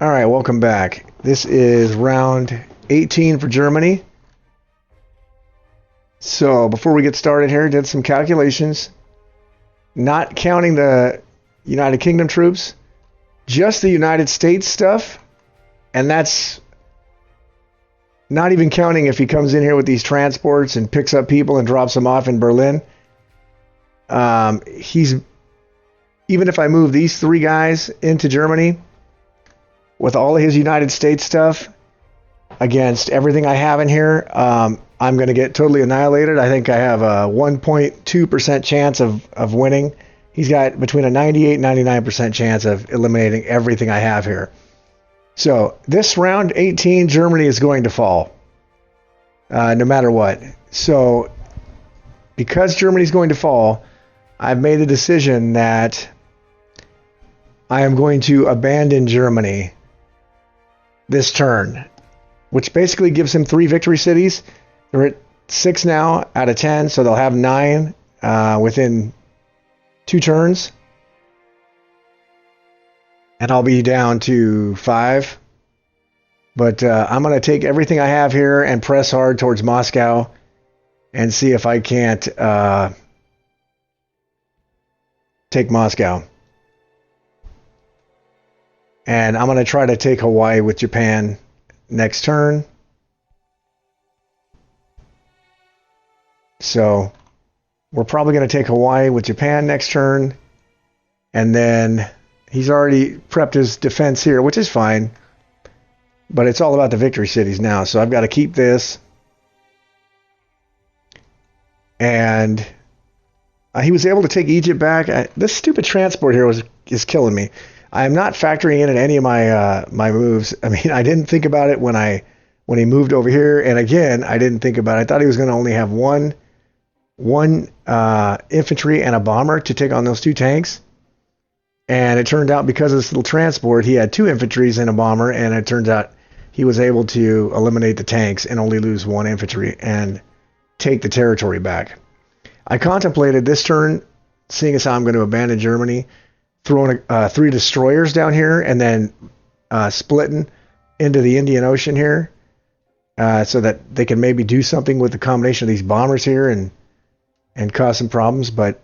All right, welcome back. This is round 18 for Germany. So before we get started here, did some calculations. Not counting the United Kingdom troops, just the United States stuff. And that's not even counting if he comes in here with these transports and picks up people and drops them off in Berlin. Even if I move these three guys into Germany with all of his United States stuff against everything I have in here, I'm going to get totally annihilated. I think I have a 1.2% chance of winning. He's got between a 98 and 99% chance of eliminating everything I have here. So this round 18, Germany is going to fall, no matter what. So because Germany's going to fall, I've made a decision that I am going to abandon Germany this turn, which basically gives him 3 victory cities. They're at 6 now out of 10, so they'll have 9 within 2 turns. And I'll be down to 5. But I'm going to take everything I have here and press hard towards Moscow and see if I can't take Moscow. And I'm going to try to take Hawaii with Japan next turn. So we're probably going to take Hawaii with Japan next turn. And then he's already prepped his defense here, which is fine. But it's all about the victory cities now. So I've got to keep this. And he was able to take Egypt back. This stupid transport here is killing me. I am not factoring in any of my moves. I mean, I didn't think about it when he moved over here. And again, I didn't think about it. I thought he was going to only have one infantry and a bomber to take on those 2 tanks. And it turned out because of this little transport, he had 2 infantries and a bomber. And it turns out he was able to eliminate the tanks and only lose 1 infantry and take the territory back. I contemplated this turn, seeing as how I'm going to abandon Germany, throwing 3 destroyers down here and then splitting into the Indian Ocean here so that they can maybe do something with the combination of these bombers here and cause some problems. But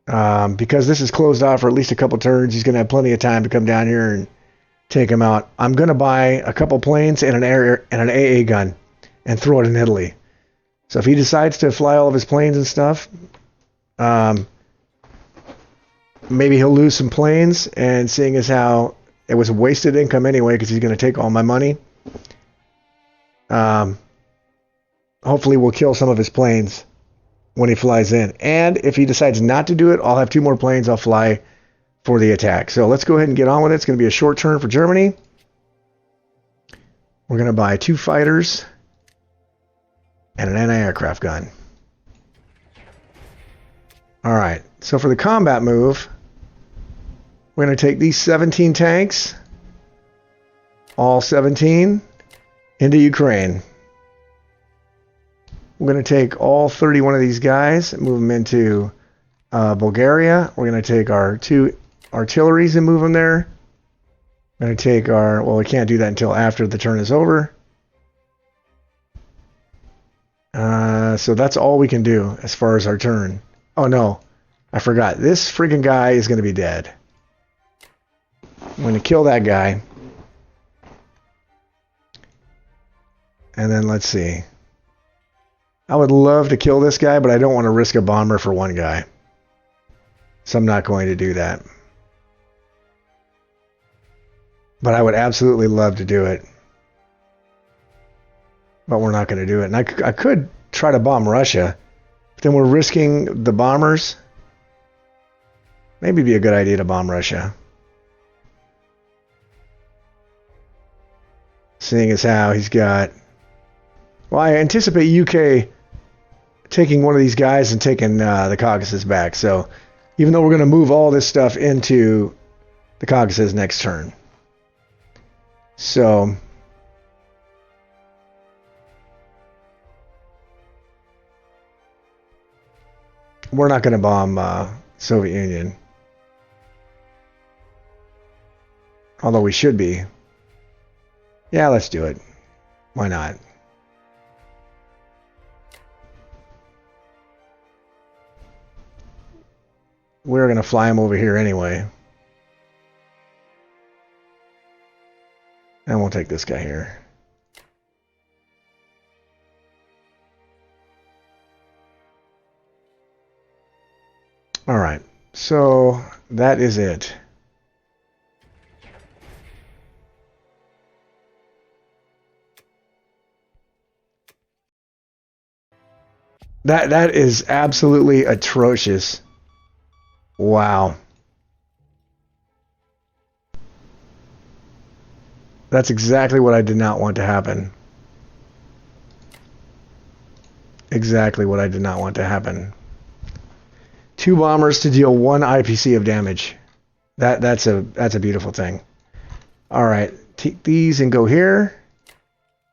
because this is closed off for at least a couple turns, he's going to have plenty of time to come down here and take him out. I'm going to buy a couple planes and an AA gun and throw it in Italy. So if he decides to fly all of his planes and stuff, maybe he'll lose some planes, and seeing as how it was wasted income anyway because he's going to take all my money, hopefully we'll kill some of his planes when he flies in. And if he decides not to do it, I'll have 2 more planes I'll fly for the attack. So let's go ahead and get on with it. It's going to be a short turn for Germany. We're going to buy 2 fighters and an anti-aircraft gun. All right, so for the combat move, we're going to take these 17 tanks, all 17, into Ukraine. We're going to take all 31 of these guys and move them into Bulgaria. We're going to take our 2 artilleries and move them there. We're going to take well, we can't do that until after the turn is over. So that's all we can do as far as our turn. Oh no, I forgot. This freaking guy is going to be dead. I'm going to kill that guy. And then let's see. I would love to kill this guy, but I don't want to risk a bomber for 1 guy. So I'm not going to do that. But I would absolutely love to do it. But we're not going to do it. And I could try to bomb Russia. But then we're risking the bombers. Maybe it'd be a good idea to bomb Russia. Seeing as how he's got... Well, I anticipate UK taking one of these guys and taking the Caucasus back. So even though we're going to move all this stuff into the Caucasus next turn. So we're not going to bomb Soviet Union. Although we should be. Yeah, let's do it. Why not? We're going to fly him over here anyway. And we'll take this guy here. All right. So that is it. That is absolutely atrocious. Wow. That's exactly what I did not want to happen. Exactly what I did not want to happen. 2 bombers to deal 1 IPC of damage. That's a beautiful thing. All right, take these and go here.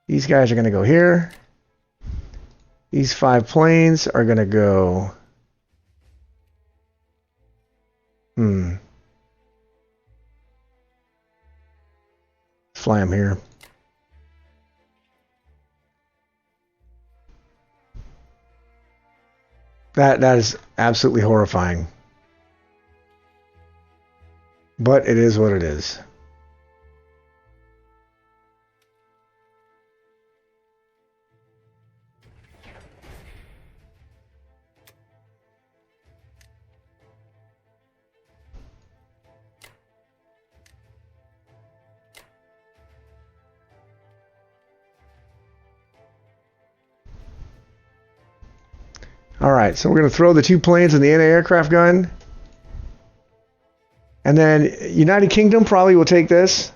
These guys are going to go here. These 5 planes are going to go... Fly them here. That is absolutely horrifying. But it is what it is. All right, so we're going to throw the 2 planes in the anti-aircraft gun. And then United Kingdom probably will take this,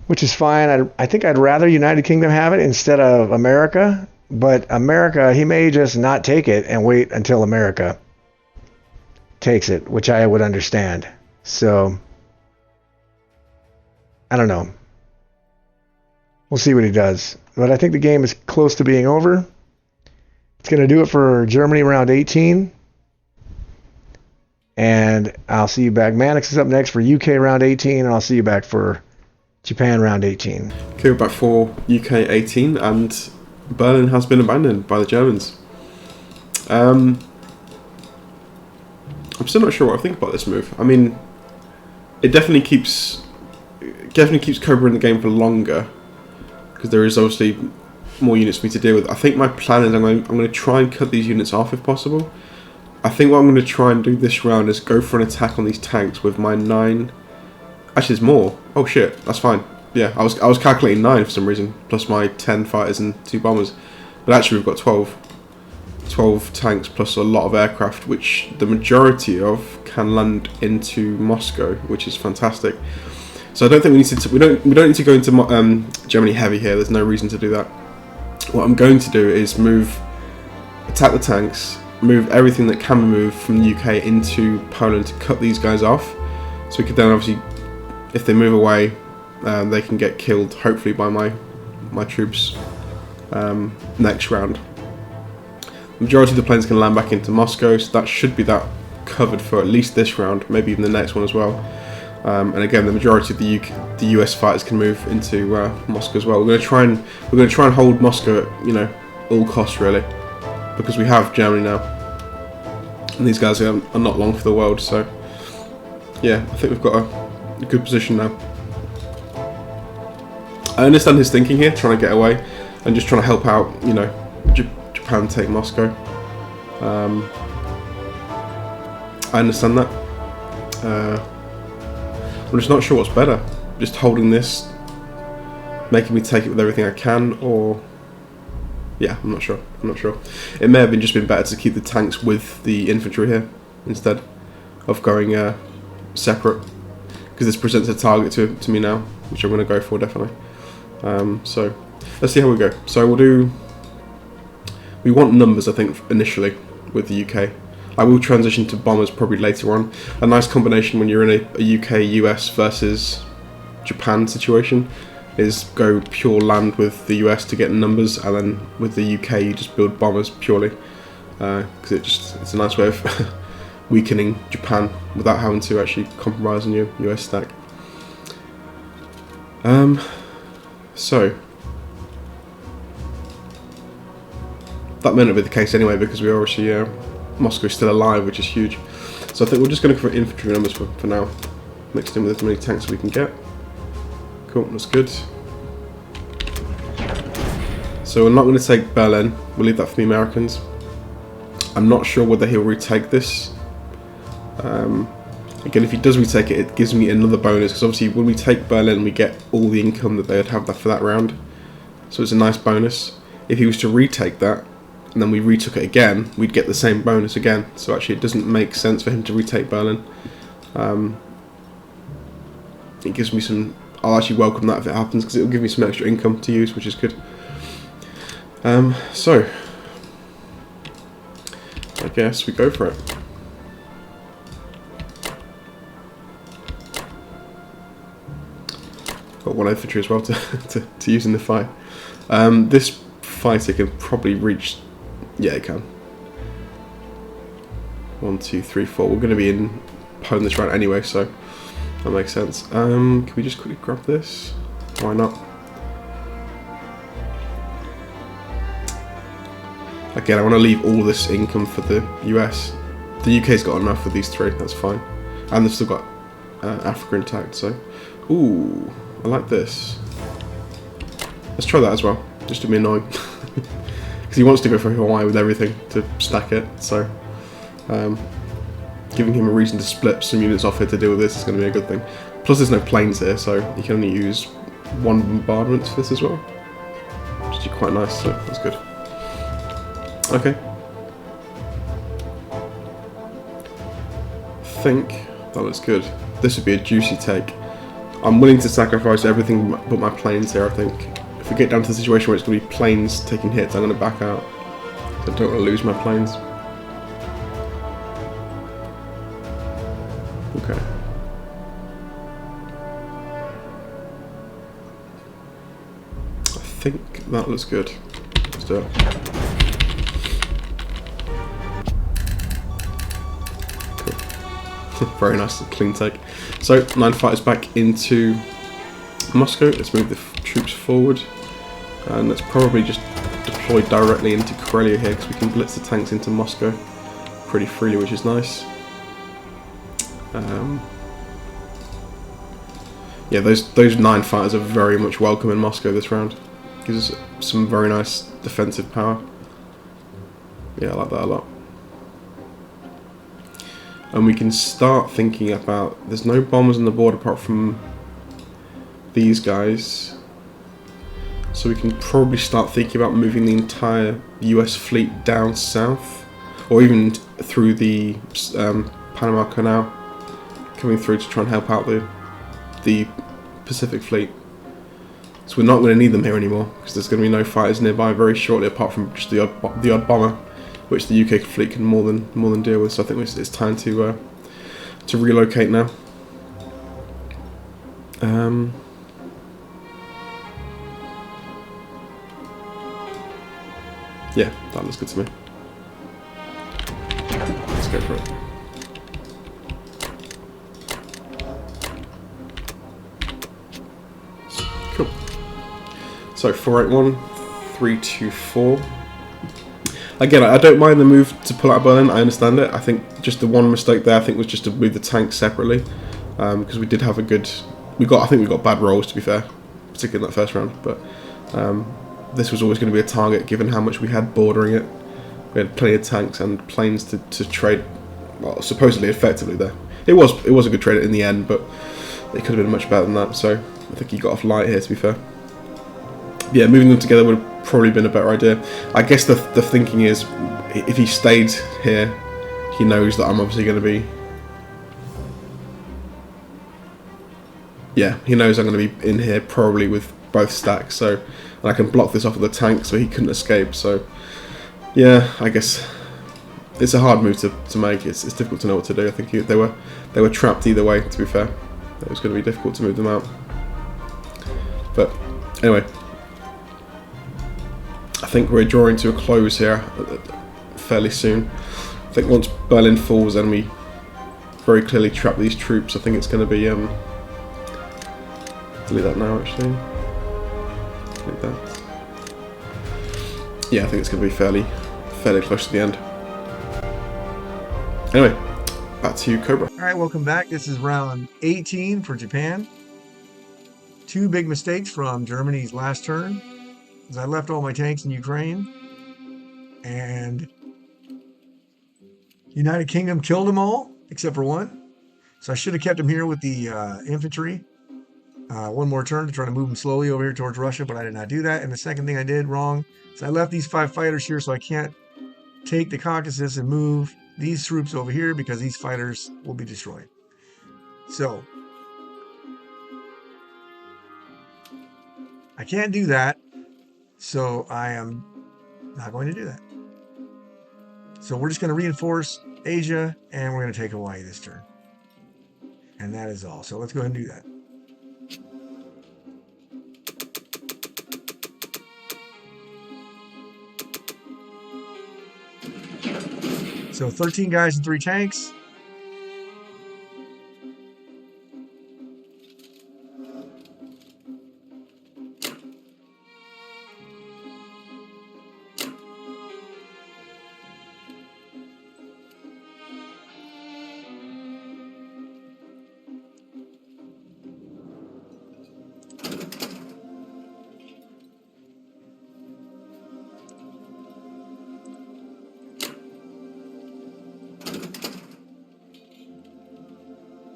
which is fine. I think I'd rather United Kingdom have it instead of America. But America, he may just not take it and wait until America takes it, which I would understand. So, I don't know. We'll see what he does. But I think the game is close to being over. It's going to do it for Germany round 18. And I'll see you back. Manix is up next for UK round 18, and I'll see you back for Japan round 18. Okay, we're back for UK 18, and Berlin has been abandoned by the Germans. I'm still not sure what I think about this move. I mean, it definitely keeps Cobra in the game for longer, because there is obviously more units for me to deal with. I think my plan is I'm going to try and cut these units off if possible. I think what I'm going to try and do this round is go for an attack on these tanks with my 9. Actually, there's more. Oh shit, that's fine. Yeah, I was calculating 9 for some reason, plus my 10 fighters and 2 bombers. But actually, we've got 12 tanks plus a lot of aircraft, which the majority of can land into Moscow, which is fantastic. So I don't think we need to. We don't need to go into Germany heavy here. There's no reason to do that. What I'm going to do is attack the tanks, move everything that can be moved from the UK into Poland to cut these guys off. So we could then obviously, if they move away, they can get killed, hopefully by my troops next round. The majority of the planes can land back into Moscow, so that should be that covered for at least this round, maybe even the next one as well. And again, the majority of the US fighters can move into Moscow as well. We're going to try and hold Moscow at all costs really, because we have Germany now, and these guys are not long for the world. So yeah, I think we've got a good position now. I understand his thinking here, trying to get away and just trying to help out, Japan take Moscow. I understand that. I'm just not sure what's better. Just holding this, making me take it with everything I can, or... Yeah, I'm not sure. It may have just been better to keep the tanks with the infantry here, instead of going separate. Because this presents a target to me now, which I'm going to go for, definitely. So, let's see how we go. So we want numbers, I think, initially, with the UK. I will transition to bombers probably later on. A nice combination when you're in a UK-US versus Japan situation is go pure land with the US to get numbers, and then with the UK you just build bombers purely, because it's a nice way of weakening Japan without having to actually compromise on your US stack. So that may not be the case anyway, because we are obviously Moscow is still alive, which is huge. So I think we're just going to go for infantry numbers for now, mixed in with as many tanks as we can get. Cool, that's good. So we're not going to take Berlin. We'll leave that for the Americans. I'm not sure whether he'll retake this. Again, if he does retake it, it gives me another bonus, because obviously when we take Berlin, we get all the income that they would have for that round. So it's a nice bonus. If he was to retake that, and then we retook it again, we'd get the same bonus again. So actually it doesn't make sense for him to retake Berlin. It gives me some... I'll actually welcome that if it happens, because it'll give me some extra income to use, which is good. So I guess we go for it. Got one infantry as well to use in the fight. This fighter can probably reach... Yeah, it can. 1, 2, 3, 4. We're going to be in Poland this round anyway, so that makes sense. Can we just quickly grab this? Why not? Again, I want to leave all this income for the US. The UK's got enough for these three, that's fine. And they've still got Africa intact, so... Ooh, I like this. Let's try that as well, just to be annoying. Because he wants to go for Hawaii with everything to stack it, so... giving him a reason to split some units off here to deal with this is going to be a good thing. Plus there's no planes here, so you can only use one bombardment for this as well. Which is quite nice, so that's good. Okay. I think that looks good. This would be a juicy take. I'm willing to sacrifice everything but my planes here, I think. If we get down to the situation where it's going to be planes taking hits, I'm going to back out. I don't want to lose my planes. Okay. I think that looks good. Let's do it. Cool. Very nice, clean take. So, 9 fighters back into Moscow. Let's move the troops forward. And let's probably just deploy directly into Karelia here, because we can blitz the tanks into Moscow pretty freely, which is nice. Yeah, those 9 fighters are very much welcome in Moscow this round. Gives us some very nice defensive power. Yeah, I like that a lot. And we can start thinking about... There's no bombers on the board apart from these guys. So we can probably start thinking about moving the entire US fleet down south. Or even through the Panama Canal. Coming through to try and help out the Pacific fleet. So we're not going to need them here anymore, because there's going to be no fighters nearby very shortly, apart from just the odd bomber, which the UK fleet can more than deal with. So I think it's time to relocate now. Yeah, that looks good to me. Let's go for it. Cool. So 481, 324. Again, I don't mind the move to pull out of Berlin. I understand it. I think just the one mistake there, I think, was just to move the tanks separately, because we did have a good. I think we got bad rolls, to be fair, particularly in that first round. But this was always going to be a target, given how much we had bordering it. We had plenty of tanks and planes to trade. Well, supposedly effectively there. It was a good trade in the end, but it could have been much better than that. So I think he got off light here, to be fair. Yeah, moving them together would have probably been a better idea. I guess the thinking is, if he stayed here, he knows that I'm obviously going to be... Yeah, he knows I'm going to be in here probably with both stacks, so... And I can block this off with the tank, so he couldn't escape, so... Yeah, I guess... It's a hard move to make. It's difficult to know what to do. I think they were trapped either way, to be fair. It was going to be difficult to move them out. But, anyway... I think we're drawing to a close here fairly soon. I think once Berlin falls and we very clearly trap these troops, I think it's going to be yeah, delete that now, actually. Delete that. Yeah, I think it's going to be fairly close to the end. Anyway, back to Cobra. All right, welcome back. This is round 18 for Japan. Two big mistakes from Germany's last turn, as I left all my tanks in Ukraine, and United Kingdom killed them all except for one. So I should have kept him here with the infantry. One more turn to try to move them slowly over here towards Russia, but I did not do that. And the second thing I did wrong is I left these 5 fighters here, so I can't take the Caucasus and move these troops over here because these fighters will be destroyed. So I can't do that, so I am not going to do that. So we're just going to reinforce Asia, and we're going to take Hawaii this turn. And that is all. So let's go ahead and do that. So 13 guys and 3 tanks.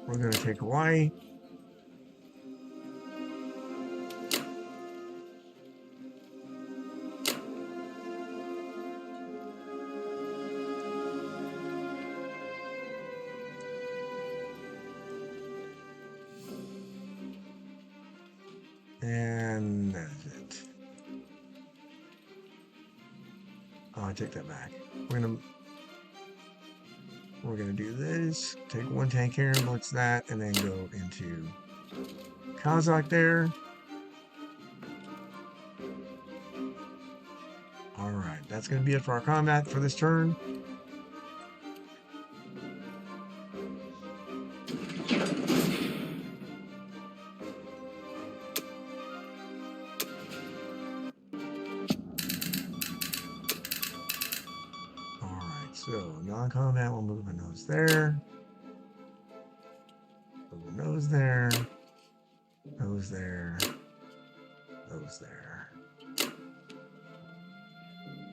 We're going to take Hawaii. And that's it. Oh, I take that back. We're gonna do this. Take 1 tank here and blitz that, and then go into Kazakh there. All right, that's gonna be it for our combat for this turn. So non-combat, we'll move a nose there. Move a nose there. Nose there. Nose there.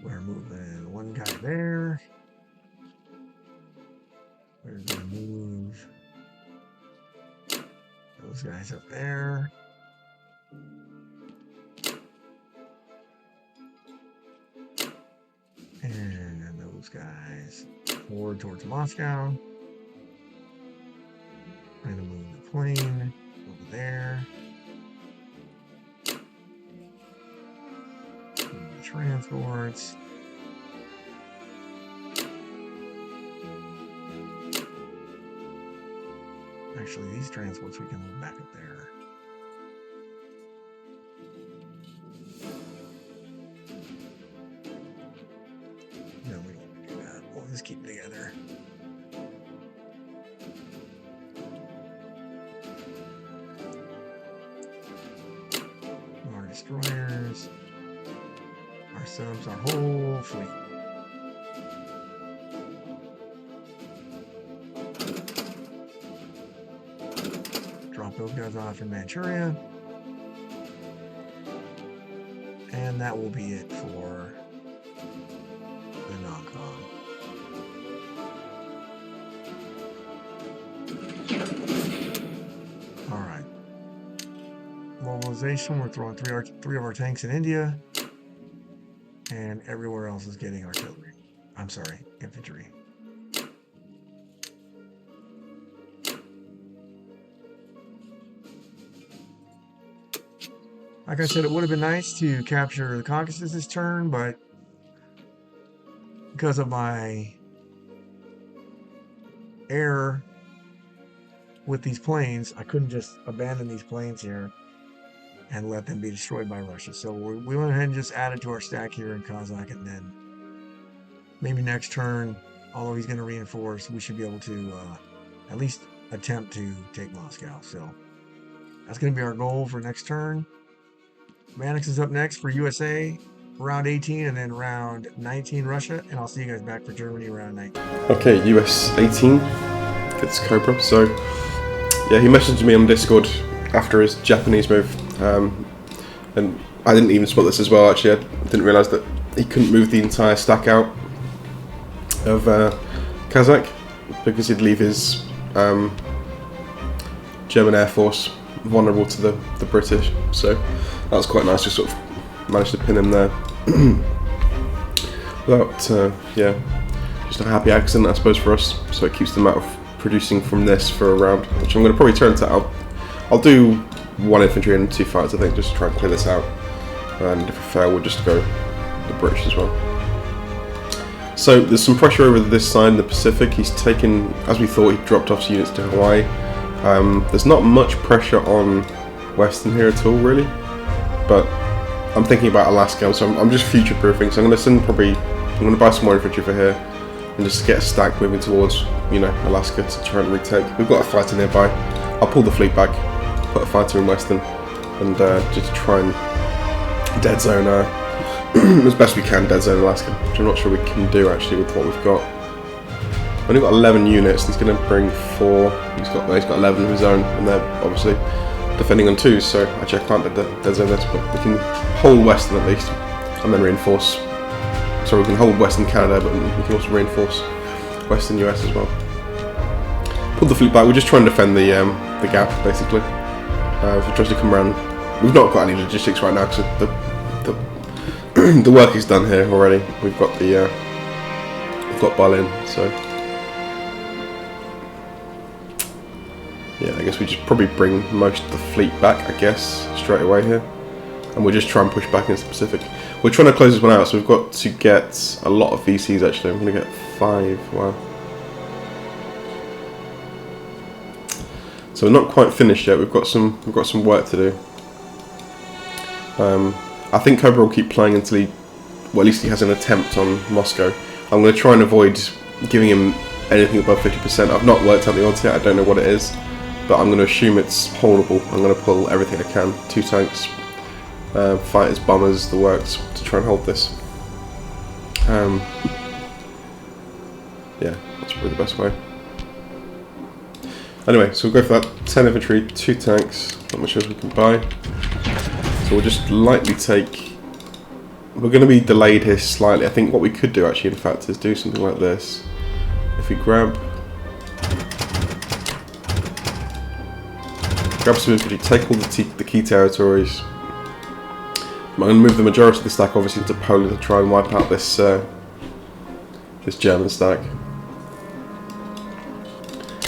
We're moving 1 guy there. We're gonna move those guys up there. And then those guys forward towards Moscow. I'm going to move the plane over there. Move the transports. Actually, these transports we can move back up there. No, we don't want to do that. We'll just keep it together. Our destroyers, our subs, our whole fleet. Drop those guys off in Manchuria. And that will be it for the non-com. All right. Mobilization, we're throwing three of our tanks in India. And everywhere else is getting artillery. I'm sorry, infantry. Like I said, it would have been nice to capture the Caucasus this turn, but because of my error with these planes, I couldn't just abandon these planes here and let them be destroyed by Russia. So we went ahead and just added to our stack here in Kazakh, and then maybe next turn, although he's going to reinforce, we should be able to at least attempt to take Moscow. So That's going to be our goal for next turn. Manix is up next for USA, round 18, and then round 19 Russia, and I'll see you guys back for Germany round 19. Okay, US 18 gets Cobra. So yeah, he messaged me on Discord after his Japanese move, and I didn't even spot this as well. Actually, I didn't realise that he couldn't move the entire stack out of Kazakh because he'd leave his German Air Force vulnerable to the British. So that was quite nice to sort of manage to pin him there. Without, yeah, just a happy accident, I suppose, for us. So it keeps them out of producing from this for a round, which I'm going to probably turn to. I'll do 1 infantry and 2 fighters, I think, just to try and clear this out. And if we fail, we'll just go the British as well. So there's some pressure over this side in the Pacific. He's taken, as we thought, he dropped off units to Hawaii. There's not much pressure on Western here at all, really. But I'm thinking about Alaska, so I'm just future-proofing. So I'm going to send I'm going to buy some more infantry for here, and just get a stack moving towards, Alaska to try and retake. We've got a fighter nearby. I'll pull the fleet back, put a fighter in Western, and just try and dead zone as best we can, dead zone Alaska, which I'm not sure we can do actually with what we've got. We've only got 11 units. He's going to bring 4. He's got 11 of his own, and they're obviously defending on 2s. So actually, I can't dead zone this, but we can hold Western at least, and then reinforce. So we can hold Western Canada, but we can also reinforce Western US as well. Pull the fleet back. We're just trying to defend the gap basically. If he tries to come around, we've not got any logistics right now because the work is done here already. We've got Berlin, so yeah, I guess we just probably bring most of the fleet back, I guess, straight away here, and we'll just try and push back into the Pacific. We're trying to close this one out, so we've got to get a lot of VCs actually. I'm going to get 5. Wow. So we're not quite finished yet. We've got some work to do. I think Cobra will keep playing until at least he has an attempt on Moscow. I'm going to try and avoid giving him anything above 50%. I've not worked out the odds yet. I don't know what it is, but I'm going to assume it's holdable. I'm going to pull everything I can. 2 tanks, fighters, bombers, the works, to try and hold this. Yeah, that's probably the best way. Anyway, so we'll go for that. 10 infantry, 2 tanks, not much else we can buy. So we'll just lightly take... We're going to be delayed here slightly. I think what we could do actually, in fact, is do something like this. If we grab some infantry, take all the key territories. I'm going to move the majority of the stack obviously into Poland to try and wipe out this this German stack.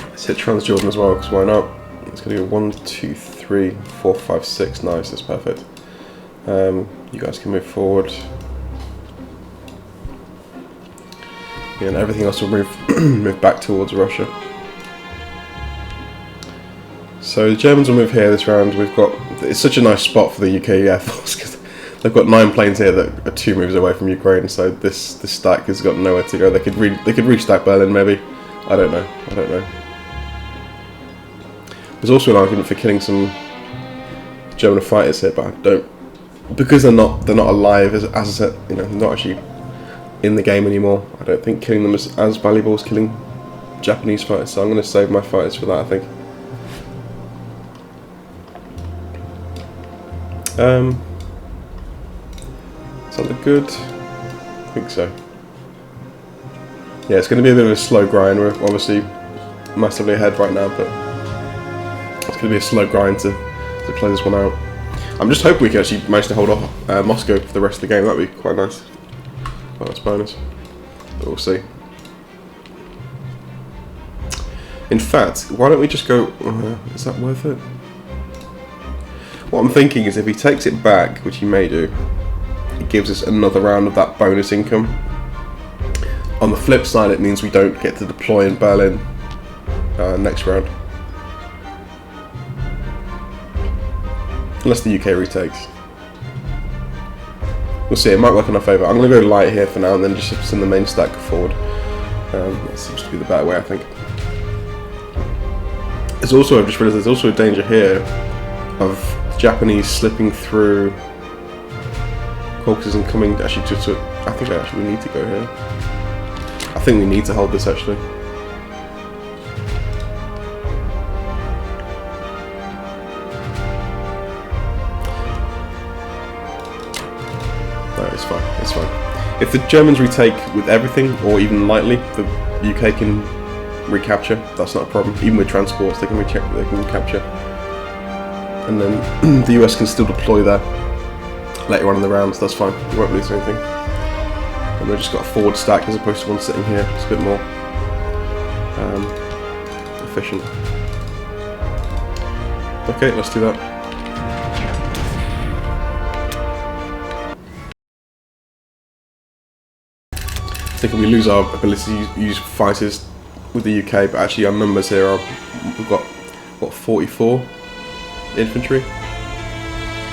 Let's hit Transjordan as well, because why not? It's going to go 1, 2, 3, 4, 5, 6. Nice, that's perfect. You guys can move forward. Yeah, and everything else will move back towards Russia. So the Germans will move here this round. It's such a nice spot for the UK Air Force because they've got 9 planes here that are 2 moves away from Ukraine. So this stack has got nowhere to go. They could restack Berlin maybe. I don't know. There's also an argument for killing some German fighters here, but I don't, because they're not alive as I said. They're not actually in the game anymore. I don't think killing them is as valuable as killing Japanese fighters. So I'm going to save my fighters for that, I think. Does that look good? I think so. Yeah, it's going to be a bit of a slow grind. We're obviously massively ahead right now, but it's going to be a slow grind to close this one out. I'm just hoping we can actually manage to hold off Moscow for the rest of the game. That would be quite nice. Quite nice bonus. But we'll see. In fact, why don't we just go... is that worth it? What I'm thinking is if he takes it back, which he may do, it gives us another round of that bonus income. On the flip side, it means we don't get to deploy in Berlin next round. Unless the UK retakes. We'll see, it might work in our favour. I'm going to go light here for now and then just send the main stack forward. That seems to be the better way, I think. There's also, I've just realised there's also a danger here of the Japanese slipping through Caucasus and coming actually to I think actually we need to go here. I think we need to hold this actually. No, it's fine, it's fine. If the Germans retake with everything, or even lightly, the UK can recapture. That's not a problem. Even with transports, they can recapture. And then the US can still deploy there later on in the rounds. That's fine. We won't lose anything. And we've just got a forward stack as opposed to one sitting here. It's a bit more efficient. Okay, let's do that. I think we lose our ability to use fighters with the UK, but actually our numbers here are, we've got, what, 44 infantry?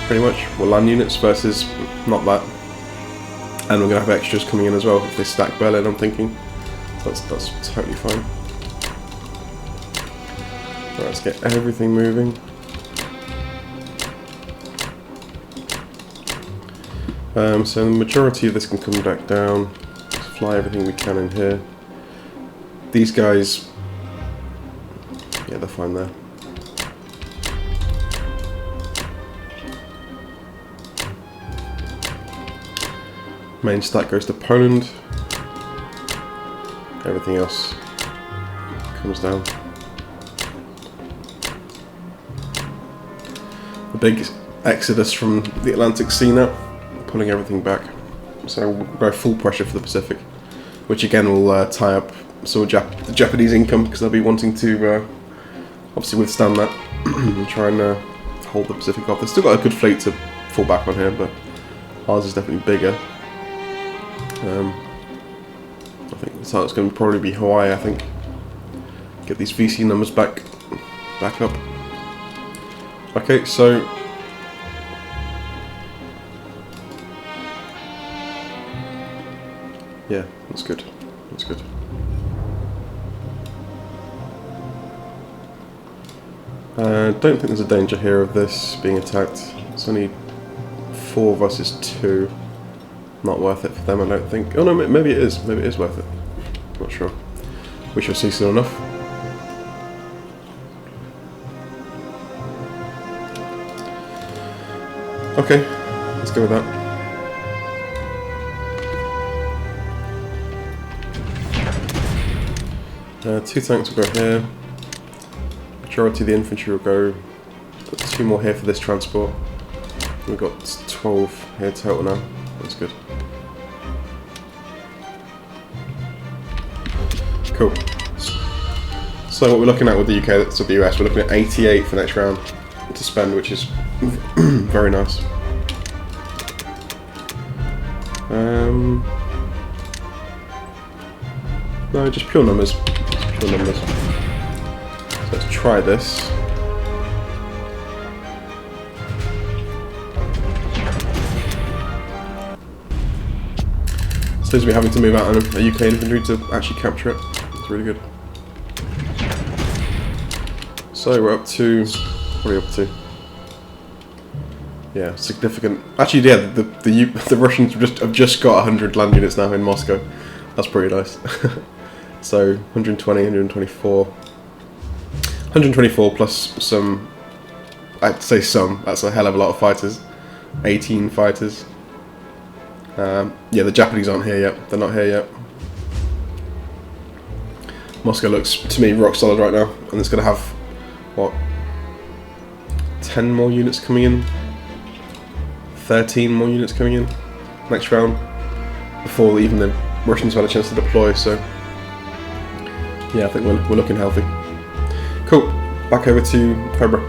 Pretty much. Well, land units versus not that. And we're going to have extras coming in as well if they stack Berlin, I'm thinking. That's totally fine. Right, let's get everything moving. So the majority of this can come back down. Fly everything we can in here. These guys, yeah, they're fine there. Main stack goes to Poland. Everything else comes down. The big exodus from the Atlantic Sea now, pulling everything back. So we'll go full pressure for the Pacific, which again will tie up some of the Japanese income, because they'll be wanting to obviously withstand that and try and hold the Pacific off. They've still got a good fleet to fall back on here, but ours is definitely bigger. I think the target's going to probably be Hawaii. I think get these VC numbers back up. Okay, so. Yeah, that's good. That's good. Don't think there's a danger here of this being attacked. It's only 4 versus 2. Not worth it for them, I don't think. Oh no, maybe it is. Maybe it is worth it. Not sure. We shall see soon enough. Okay, let's go with that. Two tanks will go here. Majority of the infantry will go. Got 2 more here for this transport. We've got 12 here total now. That's good. Cool. So what we're looking at with the UK, so the US, we're looking at 88 for next round to spend, which is very nice. No, just pure numbers. Pure numbers. So let's try this. Saves me having to move out a UK infantry to actually capture it. It's really good. So we're up to, what are we up to? Yeah, significant. Actually, yeah, the Russians have just got 100 land units now in Moscow. That's pretty nice. So 120, 124, 124 plus some. I'd say some. That's a hell of a lot of fighters. 18 fighters. Yeah, the Japanese aren't here yet. They're not here yet. Moscow looks, to me, rock solid right now. And it's going to have, what, 10 more units coming in? 13 more units coming in next round. Before even the Russians have had a chance to deploy, so... Yeah, I think we're looking healthy. Cool. Back over to Cobra.